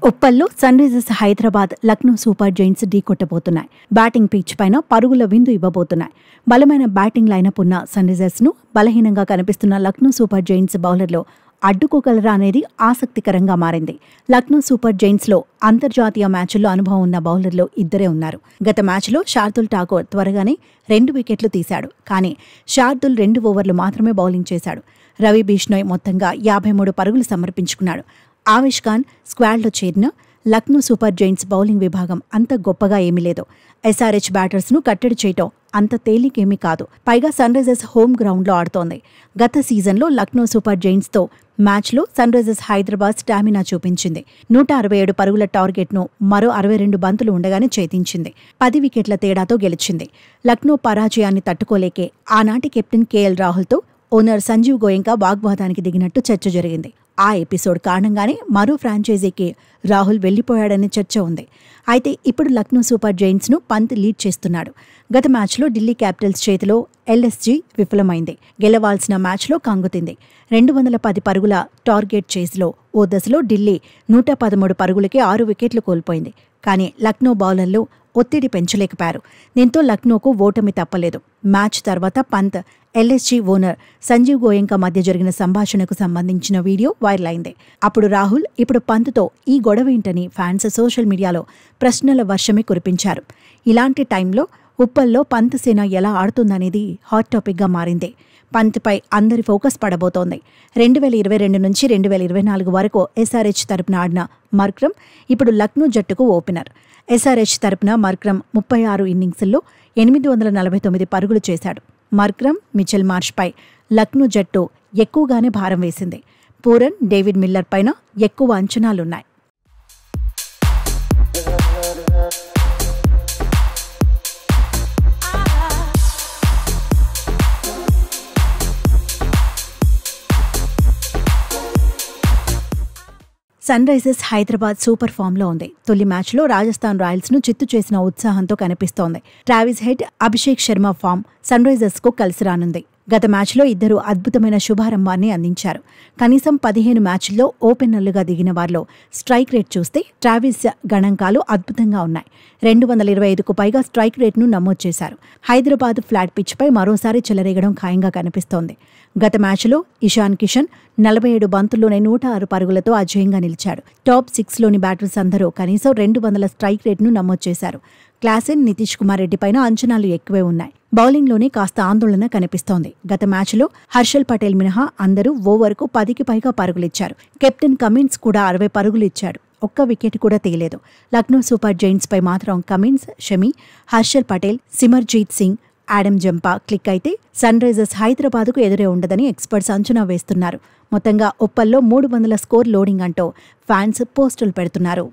ఉప్పల్లో Sunrisers Hyderabad Lucknow Super Giants ఢీకొట్టబోతున్నాయి. Batting pitch పైన పరుగుల విందు ఇవ్వబోతున్నాయి. బలమైన బ్యాటింగ్ లైనప్ ఉన్న సన్ రైజర్స్ ను బలహీనంగా కనిపిస్తున్న లక్నో సూపర్ జైంట్స్ బౌలర్లో అడ్డుకోగలరా అనేది ఆసక్తికరంగా మారింది. లక్నో సూపర్ జైంట్స్ లో అంతర్జాతీయ మ్యాచ్ల్లో అనుభవం ఉన్న బౌలర్లు ఇద్దరే ఉన్నారు. గత మ్యాచ్లో శార్దుల్ ఠాకూర్ త్వరగానే 2 వికెట్లు తీశాడు. కానీ శార్దుల్ 2 ఓవర్లు మాత్రమే బౌలింగ్ చేశాడు. రవి బిష్నోయ్ మొత్తంగా 53 పరుగులు సమర్పించుకున్నాడు. ఆవేష్ ఖాన్ స్క్వాడ్లో చేరిన లక్నో సూపర్ జైంట్స్ బౌలింగ్ విభాగం అంత గొప్పగా ఏమీ లేదు. ఎస్ఆర్హెచ్ బ్యాటర్స్ ను కట్టడి చేయటం అంత తేలికేమీ కాదు. పైగా సన్ రైజర్స్ హోమ్ గ్రౌండ్లో ఆడుతోంది. గత సీజన్లో లక్నో సూపర్ జైంట్స్తో మ్యాచ్లో సన్ రైజర్స్ హైదరాబాద్ స్టామినా చూపించింది. 167 పరుగుల టార్గెట్ను మరో 62 బంతులు ఉండగానే ఛేదించింది. 10 వికెట్ల తేడాతో గెలిచింది. లక్నో పరాజయాన్ని తట్టుకోలేకే ఆనాటి కెప్టెన్ కేఎల్ రాహుల్తో ఓనర్ సంజీవ్ గోయంకా వాగ్వాదానికి దిగినట్టు చర్చ జరిగింది. ఆ ఎపిసోడ్ కారణంగానే మరో ఫ్రాంచైజీకి రాహుల్ వెళ్లిపోయాడనే చర్చ ఉంది. అయితే ఇప్పుడు లక్నో సూపర్ జైంట్స్ను పంత్ లీడ్ చేస్తున్నాడు. గత మ్యాచ్లో ఢిల్లీ క్యాపిటల్స్ చేతిలో ఎల్ఎస్జీ విఫలమైంది. గెలవాల్సిన మ్యాచ్లో కంగుతింది. 210 పరుగుల టార్గెట్ చేజ్లో ఓ దశలో ఢిల్లీ 113 పరుగులకే 6 వికెట్లు కోల్పోయింది. కానీ లక్నో బౌలర్లు ఒత్తిడి పెంచలేకపోయారు. దీంతో లక్నోకు ఓటమి తప్పలేదు. మ్యాచ్ తర్వాత పంత్, ఎల్ఎస్జీ ఓనర్ సంజీవ్ గోయంకా మధ్య జరిగిన సంభాషణకు సంబంధించిన వీడియో వైరల్ అయింది. అప్పుడు రాహుల్ ఇప్పుడు పంత్తో ఈ గొడవేంటని ఫ్యాన్స్ సోషల్ మీడియాలో ప్రశ్నల వర్షమే కురిపించారు. ఇలాంటి టైంలో ఉప్పల్లో పంత్ సేన ఎలా ఆడుతుందనేది హాట్ టాపిక్గా మారింది. పంత్పై అందరి ఫోకస్ పడబోతోంది. 2022 నుంచి 2024 వరకు ఎస్ఆర్హెచ్ తరపున ఆడిన మర్క్రమ్ ఇప్పుడు లక్నో జట్టుకు ఓపెనర్. ఎస్ఆర్హెచ్ తరపున మర్క్రమ్ 36 ఇన్నింగ్స్ల్లో 849 పరుగులు చేశాడు. మర్క్రమ్, మిచెల్ మార్ష్పై లక్నో జట్టు ఎక్కువగానే భారం వేసింది. పూరన్, డేవిడ్ మిల్లర్ పైన ఎక్కువ అంచనాలున్నాయి. సన్ రైజర్స్ హైదరాబాద్ సూపర్ ఫామ్లో ఉంది. తొలి మ్యాచ్లో రాజస్థాన్ రాయల్స్ ను చిత్తు చేసిన ఉత్సాహంతో కనిపిస్తోంది. Travis Head, Abhishek Sharma form Sunrisers కు కలిసి రానుంది. గత మ్యాచ్లో ఇద్దరు అద్భుతమైన శుభారంభాన్ని అందించారు. కనీసం 15 మ్యాచ్ల్లో ఓపెనర్లుగా దిగిన వారిలో స్ట్రైక్ రేట్ చూస్తే ట్రావిస్ గణాంకాలు అద్భుతంగా ఉన్నాయి. 225కు పైగా స్ట్రైక్ రేట్ను నమోదు చేశారు. హైదరాబాద్ ఫ్లాట్ పిచ్పై మరోసారి చెలరేగడం ఖాయంగా కనిపిస్తోంది. గత మ్యాచ్లో ఇషాన్ కిషన్ 47 బంతుల్లోనే 106 పరుగులతో అజేయంగా నిలిచాడు. టాప్ 6లోని బ్యాటర్స్ అందరూ కనీసం 200 స్ట్రైక్ రేట్ను నమోదు చేశారు. క్లాసెన్, నితీష్ కుమార్ రెడ్డి పైన అంచనాలు ఎక్కువే ఉన్నాయి. బౌలింగ్లోనే కాస్త ఆందోళన కనిపిస్తోంది. గత మ్యాచ్లో హర్షల్ పటేల్ మినహా అందరూ ఓవర్కు 10కి పైగా పరుగులిచ్చారు. కెప్టెన్ కమిన్స్ కూడా 60 పరుగులు ఇచ్చాడు. ఒక్క వికెట్ కూడా తీయలేదు. లక్నో సూపర్ జైంట్స్ పై మాత్రం Cummins, Shami, Harshal Patel, Simarjeet Singh, Adam Zampa click అయితే సన్ రైజర్స్ హైదరాబాద్కు ఎదురే ఉండదని ఎక్స్పర్ట్స్ అంచనా వేస్తున్నారు. మొత్తంగా ఉప్పల్లో 300 స్కోర్ లోడింగ్ అంటూ ఫ్యాన్స్ పోస్టులు పెడుతున్నారు.